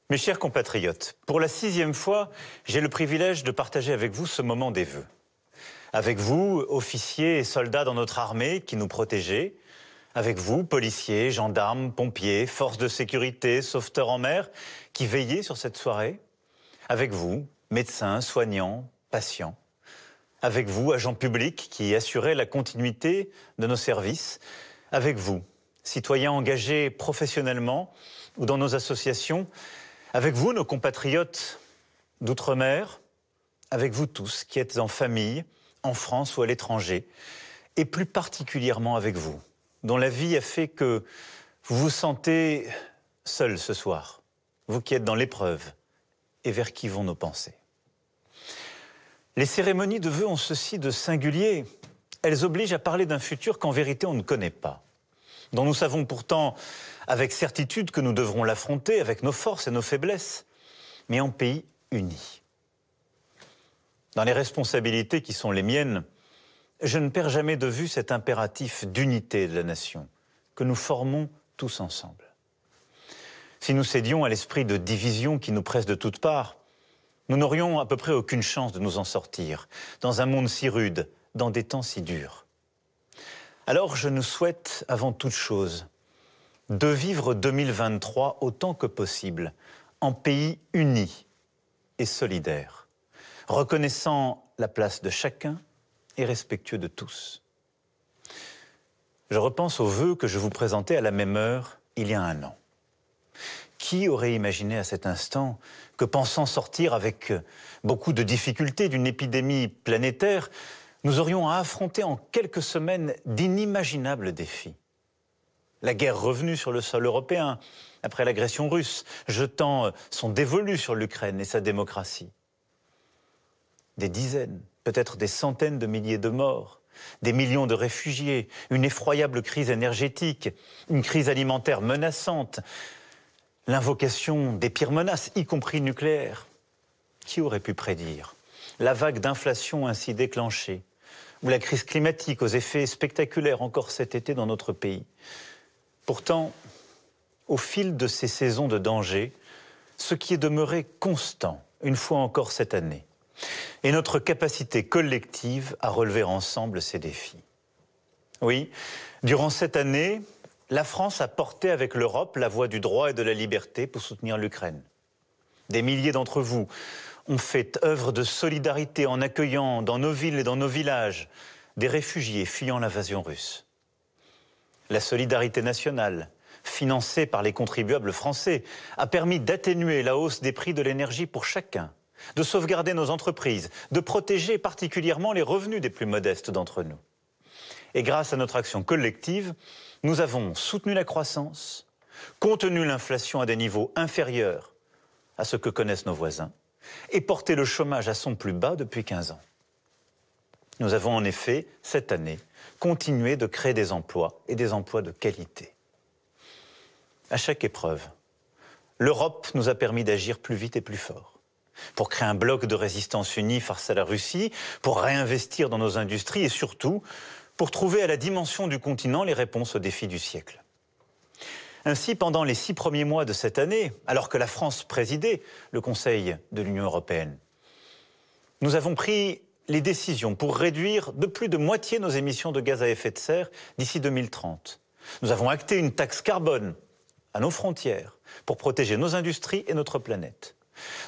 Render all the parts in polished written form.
Mes chers compatriotes, pour la 6e fois, j'ai le privilège de partager avec vous ce moment des vœux. Avec vous, officiers et soldats dans notre armée qui nous protégeaient. Avec vous, policiers, gendarmes, pompiers, forces de sécurité, sauveteurs en mer qui veillaient sur cette soirée. Avec vous, médecins, soignants, patients. Avec vous, agents publics qui assuraient la continuité de nos services. Avec vous, citoyens engagés professionnellement ou dans nos associations. Avec vous, nos compatriotes d'outre-mer. Avec vous tous qui êtes en famille, en France ou à l'étranger. Et plus particulièrement avec vous, dont la vie a fait que vous vous sentez seul ce soir. Vous qui êtes dans l'épreuve et vers qui vont nos pensées. Les cérémonies de vœux ont ceci de singulier. Elles obligent à parler d'un futur qu'en vérité on ne connaît pas. Dont nous savons pourtant avec certitude que nous devrons l'affronter avec nos forces et nos faiblesses, mais en pays unis. Dans les responsabilités qui sont les miennes, je ne perds jamais de vue cet impératif d'unité de la nation que nous formons tous ensemble. Si nous cédions à l'esprit de division qui nous presse de toutes parts, nous n'aurions à peu près aucune chance de nous en sortir, dans un monde si rude, dans des temps si durs. Alors je nous souhaite, avant toute chose, de vivre 2023 autant que possible, en pays uni et solidaire, reconnaissant la place de chacun et respectueux de tous. Je repense aux vœux que je vous présentais à la même heure il y a un an. Qui aurait imaginé à cet instant que, pensant sortir avec beaucoup de difficultés d'une épidémie planétaire, nous aurions à affronter en quelques semaines d'inimaginables défis. La guerre revenue sur le sol européen, après l'agression russe, jetant son dévolu sur l'Ukraine et sa démocratie. Des dizaines, peut-être des centaines de milliers de morts, des millions de réfugiés, une effroyable crise énergétique, une crise alimentaire menaçante, l'invocation des pires menaces, y compris nucléaires. Qui aurait pu prédire la vague d'inflation ainsi déclenchée, ou la crise climatique aux effets spectaculaires encore cet été dans notre pays? Pourtant, au fil de ces saisons de danger, ce qui est demeuré constant, une fois encore cette année, est notre capacité collective à relever ensemble ces défis. Oui, durant cette année, la France a porté avec l'Europe la voix du droit et de la liberté pour soutenir l'Ukraine. Des milliers d'entre vous ont fait œuvre de solidarité en accueillant dans nos villes et dans nos villages des réfugiés fuyant l'invasion russe. La solidarité nationale, financée par les contribuables français, a permis d'atténuer la hausse des prix de l'énergie pour chacun, de sauvegarder nos entreprises, de protéger particulièrement les revenus des plus modestes d'entre nous. Et grâce à notre action collective, nous avons soutenu la croissance, contenu l'inflation à des niveaux inférieurs à ce que connaissent nos voisins, et porté le chômage à son plus bas depuis 15 ans. Nous avons en effet, cette année, continué de créer des emplois et des emplois de qualité. À chaque épreuve, l'Europe nous a permis d'agir plus vite et plus fort, pour créer un bloc de résistance uni face à la Russie, pour réinvestir dans nos industries et surtout pour trouver à la dimension du continent les réponses aux défis du siècle. Ainsi, pendant les 6 premiers mois de cette année, alors que la France présidait le Conseil de l'Union européenne, nous avons pris les décisions pour réduire de plus de moitié nos émissions de gaz à effet de serre d'ici 2030. Nous avons acté une taxe carbone à nos frontières pour protéger nos industries et notre planète.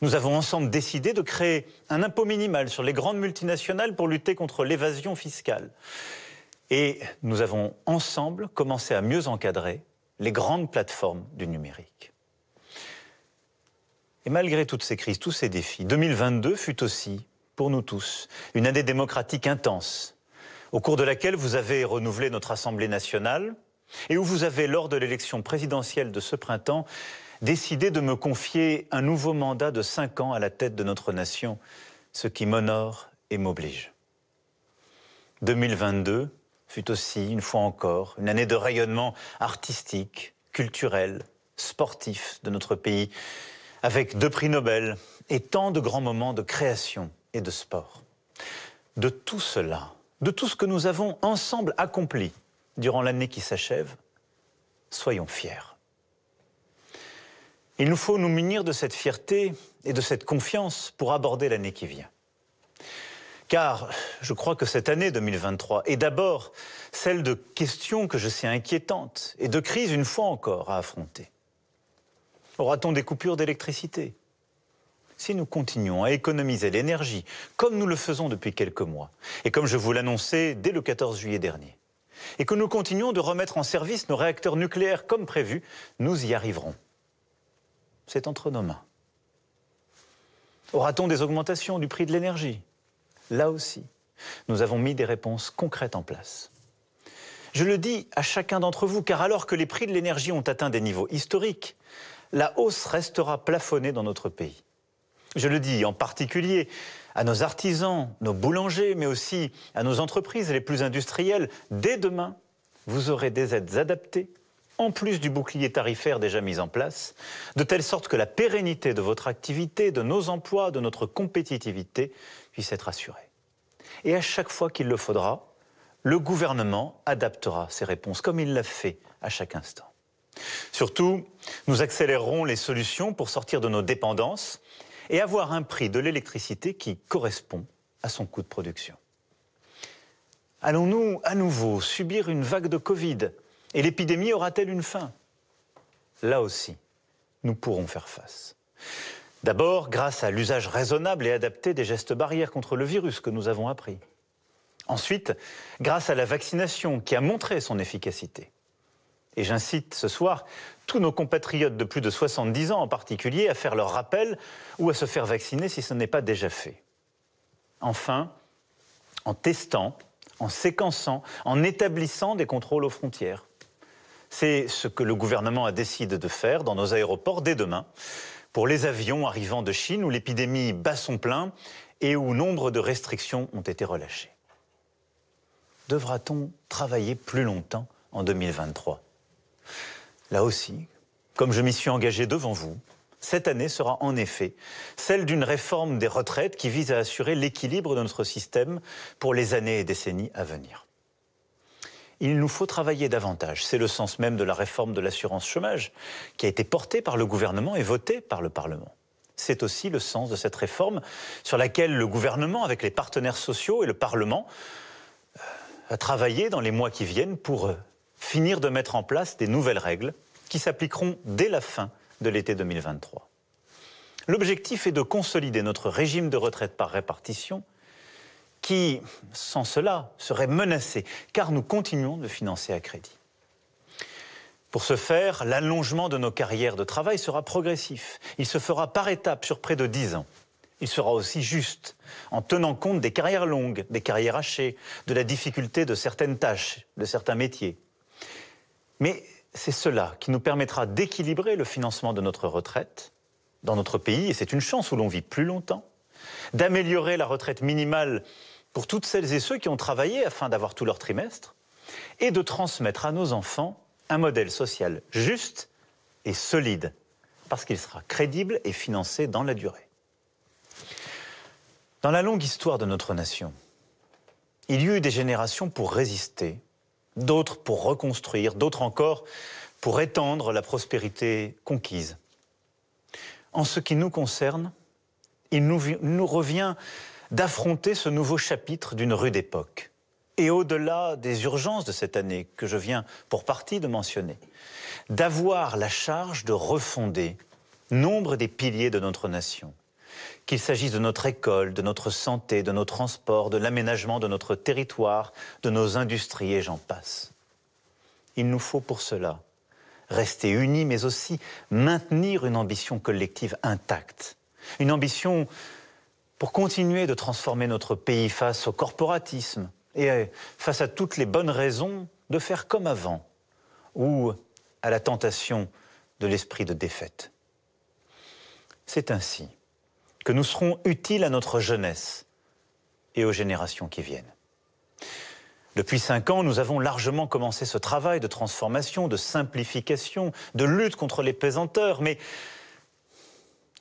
Nous avons ensemble décidé de créer un impôt minimal sur les grandes multinationales pour lutter contre l'évasion fiscale. Et nous avons ensemble commencé à mieux encadrer les grandes plateformes du numérique. Et malgré toutes ces crises, tous ces défis, 2022 fut aussi, pour nous tous, une année démocratique intense, au cours de laquelle vous avez renouvelé notre Assemblée nationale et où vous avez, lors de l'élection présidentielle de ce printemps, décidé de me confier un nouveau mandat de 5 ans à la tête de notre nation, ce qui m'honore et m'oblige. 2022 fut aussi, une fois encore, une année de rayonnement artistique, culturel, sportif de notre pays, avec 2 prix Nobel et tant de grands moments de création et de sport. De tout cela, de tout ce que nous avons ensemble accompli durant l'année qui s'achève, soyons fiers. Il nous faut nous munir de cette fierté et de cette confiance pour aborder l'année qui vient. Car je crois que cette année 2023 est d'abord celle de questions que je sais inquiétantes et de crises une fois encore à affronter. Aura-t-on des coupures d'électricité? Si nous continuons à économiser l'énergie, comme nous le faisons depuis quelques mois, et comme je vous l'annonçais dès le 14 juillet dernier, et que nous continuons de remettre en service nos réacteurs nucléaires comme prévu, nous y arriverons. C'est entre nos mains. Aura-t-on des augmentations du prix de l'énergie? Là aussi, nous avons mis des réponses concrètes en place. Je le dis à chacun d'entre vous, car alors que les prix de l'énergie ont atteint des niveaux historiques, la hausse restera plafonnée dans notre pays. Je le dis en particulier à nos artisans, nos boulangers, mais aussi à nos entreprises les plus industrielles. Dès demain, vous aurez des aides adaptées, en plus du bouclier tarifaire déjà mis en place, de telle sorte que la pérennité de votre activité, de nos emplois, de notre compétitivité puisse être assurée. Et à chaque fois qu'il le faudra, le gouvernement adaptera ses réponses, comme il l'a fait à chaque instant. Surtout, nous accélérerons les solutions pour sortir de nos dépendances et avoir un prix de l'électricité qui correspond à son coût de production. Allons-nous à nouveau subir une vague de Covid? Et l'épidémie aura-t-elle une fin? Là aussi, nous pourrons faire face. D'abord, grâce à l'usage raisonnable et adapté des gestes barrières contre le virus que nous avons appris. Ensuite, grâce à la vaccination qui a montré son efficacité. Et j'incite ce soir tous nos compatriotes de plus de 70 ans en particulier à faire leur rappel ou à se faire vacciner si ce n'est pas déjà fait. Enfin, en testant, en séquençant, en établissant des contrôles aux frontières. C'est ce que le gouvernement a décidé de faire dans nos aéroports dès demain, pour les avions arrivant de Chine où l'épidémie bat son plein et où nombre de restrictions ont été relâchées. Devra-t-on travailler plus longtemps en 2023 ? Là aussi, comme je m'y suis engagé devant vous, cette année sera en effet celle d'une réforme des retraites qui vise à assurer l'équilibre de notre système pour les années et décennies à venir. Il nous faut travailler davantage. C'est le sens même de la réforme de l'assurance chômage qui a été portée par le gouvernement et votée par le Parlement. C'est aussi le sens de cette réforme sur laquelle le gouvernement, avec les partenaires sociaux et le Parlement, a travaillé dans les mois qui viennent pour finir de mettre en place des nouvelles règles qui s'appliqueront dès la fin de l'été 2023. L'objectif est de consolider notre régime de retraite par répartition qui, sans cela, serait menacé, car nous continuons de financer à crédit. Pour ce faire, l'allongement de nos carrières de travail sera progressif. Il se fera par étapes sur près de 10 ans. Il sera aussi juste, en tenant compte des carrières longues, des carrières hachées, de la difficulté de certaines tâches, de certains métiers. Mais c'est cela qui nous permettra d'équilibrer le financement de notre retraite dans notre pays, et c'est une chance où l'on vit plus longtemps, d'améliorer la retraite minimale pour toutes celles et ceux qui ont travaillé afin d'avoir tout leur trimestre, et de transmettre à nos enfants un modèle social juste et solide, parce qu'il sera crédible et financé dans la durée. Dans la longue histoire de notre nation, il y a eu des générations pour résister, d'autres pour reconstruire, d'autres encore pour étendre la prospérité conquise. En ce qui nous concerne, il nous revient d'affronter ce nouveau chapitre d'une rude époque. Et au-delà des urgences de cette année, que je viens pour partie de mentionner, d'avoir la charge de refonder nombre des piliers de notre nation. Qu'il s'agisse de notre école, de notre santé, de nos transports, de l'aménagement de notre territoire, de nos industries et j'en passe. Il nous faut pour cela rester unis, mais aussi maintenir une ambition collective intacte. Une ambition pour continuer de transformer notre pays face au corporatisme et face à toutes les bonnes raisons de faire comme avant ou à la tentation de l'esprit de défaite. C'est ainsi que nous serons utiles à notre jeunesse et aux générations qui viennent. Depuis 5 ans, nous avons largement commencé ce travail de transformation, de simplification, de lutte contre les pesanteurs, mais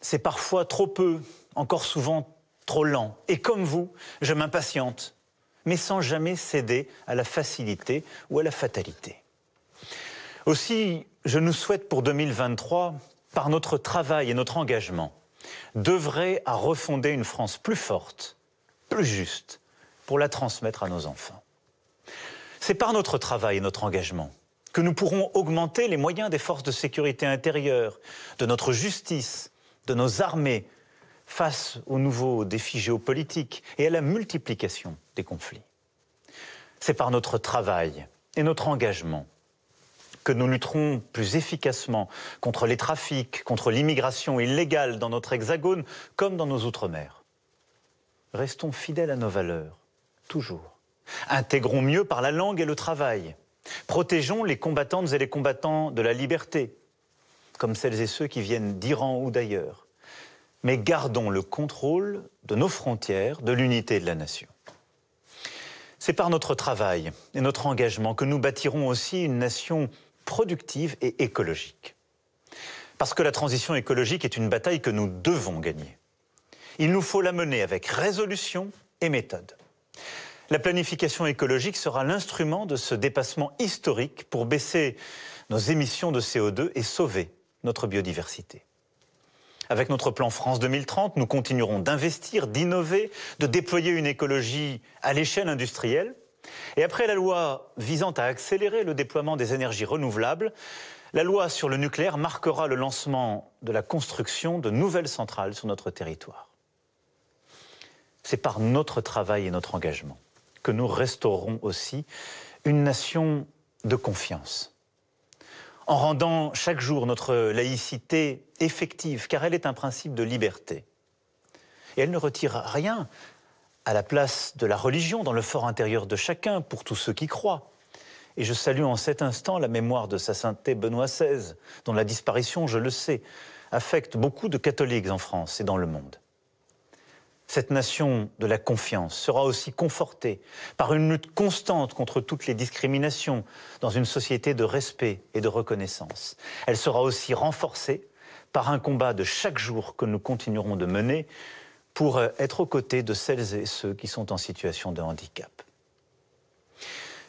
c'est parfois trop peu, encore souvent trop lent. Et comme vous, je m'impatiente, mais sans jamais céder à la facilité ou à la fatalité. Aussi, je nous souhaite pour 2023 par notre travail et notre engagement, d'œuvrer à refonder une France plus forte, plus juste, pour la transmettre à nos enfants. C'est par notre travail et notre engagement que nous pourrons augmenter les moyens des forces de sécurité intérieure, de notre justice, de nos armées, face aux nouveaux défis géopolitiques et à la multiplication des conflits. C'est par notre travail et notre engagement que nous lutterons plus efficacement contre les trafics, contre l'immigration illégale dans notre hexagone comme dans nos outre-mer. Restons fidèles à nos valeurs, toujours. Intégrons mieux par la langue et le travail. Protégeons les combattantes et les combattants de la liberté, comme celles et ceux qui viennent d'Iran ou d'ailleurs. Mais gardons le contrôle de nos frontières, de l'unité de la nation. C'est par notre travail et notre engagement que nous bâtirons aussi une nation productive et écologique. Parce que la transition écologique est une bataille que nous devons gagner. Il nous faut la mener avec résolution et méthode. La planification écologique sera l'instrument de ce dépassement historique pour baisser nos émissions de CO2 et sauver notre biodiversité. Avec notre plan France 2030, nous continuerons d'investir, d'innover, de déployer une écologie à l'échelle industrielle. Et après la loi visant à accélérer le déploiement des énergies renouvelables, la loi sur le nucléaire marquera le lancement de la construction de nouvelles centrales sur notre territoire. C'est par notre travail et notre engagement que nous restaurerons aussi une nation de confiance. En rendant chaque jour notre laïcité effective, car elle est un principe de liberté. Et elle ne retire rien à la place de la religion dans le fort intérieur de chacun, pour tous ceux qui croient. Et je salue en cet instant la mémoire de sa sainteté Benoît XVI, dont la disparition, je le sais, affecte beaucoup de catholiques en France et dans le monde. Cette nation de la confiance sera aussi confortée par une lutte constante contre toutes les discriminations dans une société de respect et de reconnaissance. Elle sera aussi renforcée par un combat de chaque jour que nous continuerons de mener pour être aux côtés de celles et ceux qui sont en situation de handicap.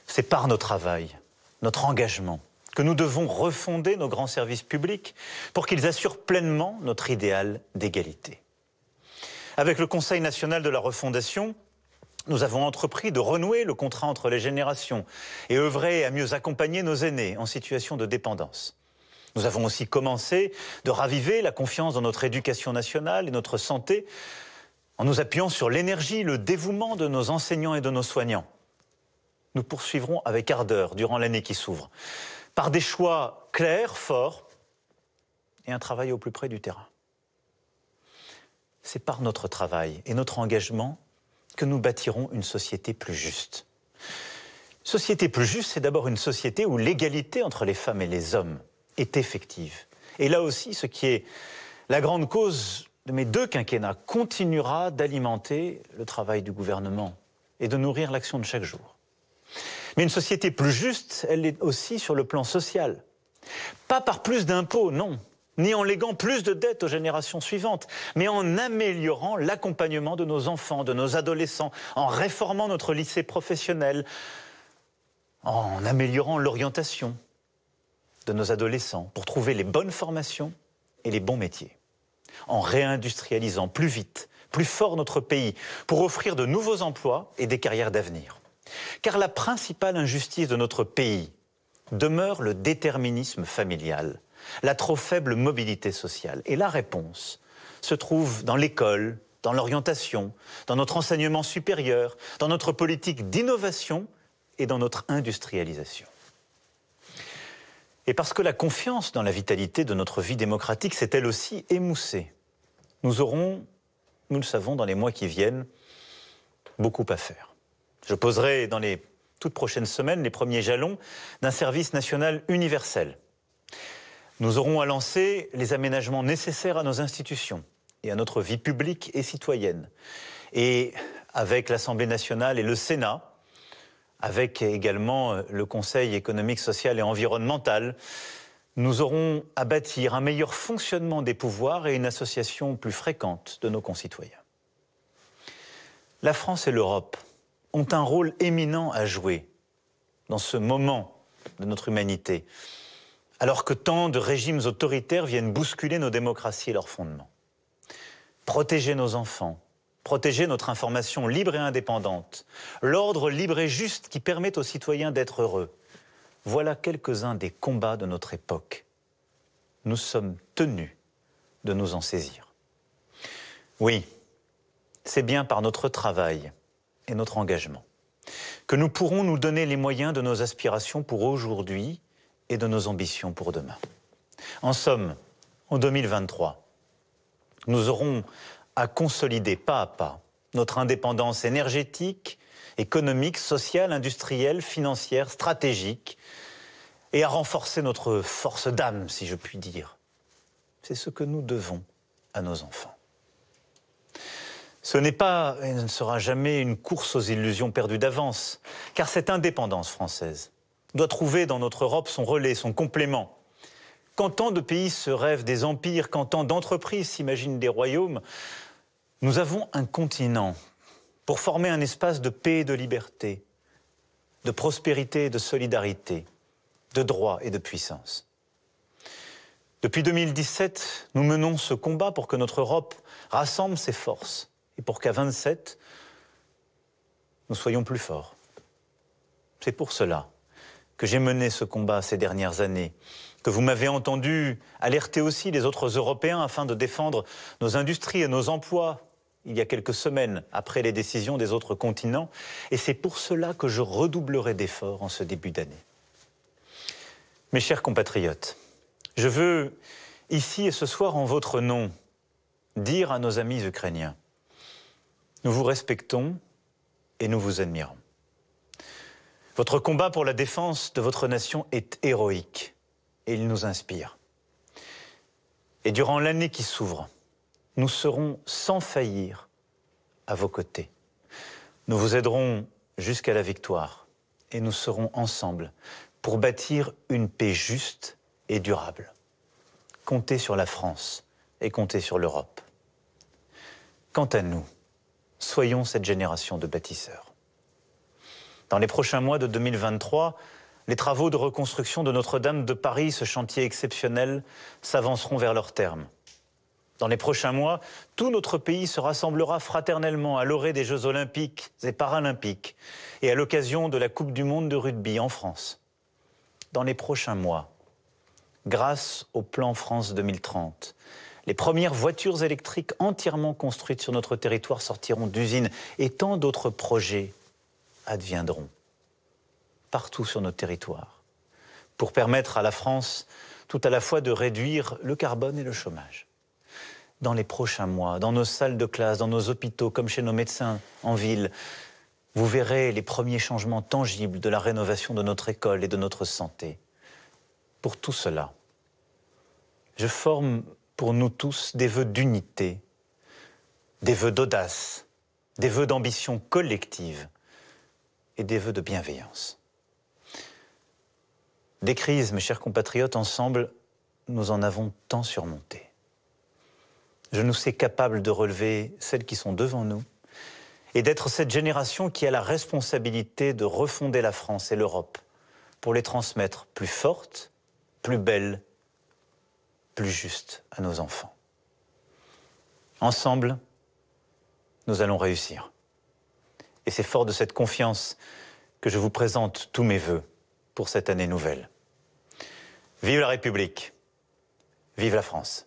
C'est par notre travail, notre engagement, que nous devons refonder nos grands services publics pour qu'ils assurent pleinement notre idéal d'égalité. Avec le Conseil national de la refondation, nous avons entrepris de renouer le contrat entre les générations et œuvrer à mieux accompagner nos aînés en situation de dépendance. Nous avons aussi commencé de raviver la confiance dans notre éducation nationale et notre santé en nous appuyant sur l'énergie, le dévouement de nos enseignants et de nos soignants. Nous poursuivrons avec ardeur durant l'année qui s'ouvre, par des choix clairs, forts et un travail au plus près du terrain. C'est par notre travail et notre engagement que nous bâtirons une société plus juste. Société plus juste, c'est d'abord une société où l'égalité entre les femmes et les hommes est effective. Et là aussi, ce qui est la grande cause de mes 2 quinquennats continuera d'alimenter le travail du gouvernement et de nourrir l'action de chaque jour. Mais une société plus juste, elle est aussi sur le plan social. Pas par plus d'impôts, non, ni en léguant plus de dettes aux générations suivantes, mais en améliorant l'accompagnement de nos enfants, de nos adolescents, en réformant notre lycée professionnel, en améliorant l'orientation de nos adolescents pour trouver les bonnes formations et les bons métiers, en réindustrialisant plus vite, plus fort notre pays pour offrir de nouveaux emplois et des carrières d'avenir. Car la principale injustice de notre pays demeure le déterminisme familial, la trop faible mobilité sociale. Et la réponse se trouve dans l'école, dans l'orientation, dans notre enseignement supérieur, dans notre politique d'innovation et dans notre industrialisation. Et parce que la confiance dans la vitalité de notre vie démocratique s'est elle aussi émoussée, nous aurons, nous le savons, dans les mois qui viennent, beaucoup à faire. Je poserai dans les toutes prochaines semaines les premiers jalons d'un service national universel. Nous aurons à lancer les aménagements nécessaires à nos institutions et à notre vie publique et citoyenne. Et avec l'Assemblée nationale et le Sénat, avec également le Conseil économique, social et environnemental, nous aurons à bâtir un meilleur fonctionnement des pouvoirs et une association plus fréquente de nos concitoyens. La France et l'Europe ont un rôle éminent à jouer dans ce moment de notre humanité, alors que tant de régimes autoritaires viennent bousculer nos démocraties et leurs fondements. Protéger nos enfants, protéger notre information libre et indépendante, l'ordre libre et juste qui permet aux citoyens d'être heureux. Voilà quelques-uns des combats de notre époque. Nous sommes tenus de nous en saisir. Oui, c'est bien par notre travail et notre engagement que nous pourrons nous donner les moyens de nos aspirations pour aujourd'hui et de nos ambitions pour demain. En somme, en 2023, nous aurons à consolider pas à pas notre indépendance énergétique, économique, sociale, industrielle, financière, stratégique et à renforcer notre force d'âme, si je puis dire. C'est ce que nous devons à nos enfants. Ce n'est pas et ne sera jamais une course aux illusions perdues d'avance, car cette indépendance française doit trouver dans notre Europe son relais, son complément. Quand tant de pays se rêvent des empires, quand tant d'entreprises s'imaginent des royaumes, nous avons un continent pour former un espace de paix et de liberté, de prospérité et de solidarité, de droit et de puissance. Depuis 2017, nous menons ce combat pour que notre Europe rassemble ses forces et pour qu'à 27, nous soyons plus forts. C'est pour cela que j'ai mené ce combat ces dernières années, que vous m'avez entendu alerter aussi les autres Européens afin de défendre nos industries et nos emplois il y a quelques semaines après les décisions des autres continents. Et c'est pour cela que je redoublerai d'efforts en ce début d'année. Mes chers compatriotes, je veux ici et ce soir en votre nom dire à nos amis ukrainiens: nous vous respectons et nous vous admirons. Votre combat pour la défense de votre nation est héroïque et il nous inspire. Et durant l'année qui s'ouvre, nous serons sans faillir à vos côtés. Nous vous aiderons jusqu'à la victoire et nous serons ensemble pour bâtir une paix juste et durable. Comptez sur la France et comptez sur l'Europe. Quant à nous, soyons cette génération de bâtisseurs. Dans les prochains mois de 2023, les travaux de reconstruction de Notre-Dame de Paris, ce chantier exceptionnel, s'avanceront vers leur terme. Dans les prochains mois, tout notre pays se rassemblera fraternellement à l'orée des Jeux Olympiques et Paralympiques et à l'occasion de la Coupe du Monde de rugby en France. Dans les prochains mois, grâce au plan France 2030, les premières voitures électriques entièrement construites sur notre territoire sortiront d'usines et tant d'autres projets adviendront partout sur notre territoire pour permettre à la France tout à la fois de réduire le carbone et le chômage. Dans les prochains mois, dans nos salles de classe, dans nos hôpitaux, comme chez nos médecins en ville, vous verrez les premiers changements tangibles de la rénovation de notre école et de notre santé. Pour tout cela, je forme pour nous tous des vœux d'unité, des vœux d'audace, des vœux d'ambition collective et des vœux de bienveillance. Des crises, mes chers compatriotes, ensemble, nous en avons tant surmonté. Je nous sais capables de relever celles qui sont devant nous et d'être cette génération qui a la responsabilité de refonder la France et l'Europe pour les transmettre plus fortes, plus belles, plus justes à nos enfants. Ensemble, nous allons réussir. Et c'est fort de cette confiance que je vous présente tous mes vœux pour cette année nouvelle. Vive la République, vive la France.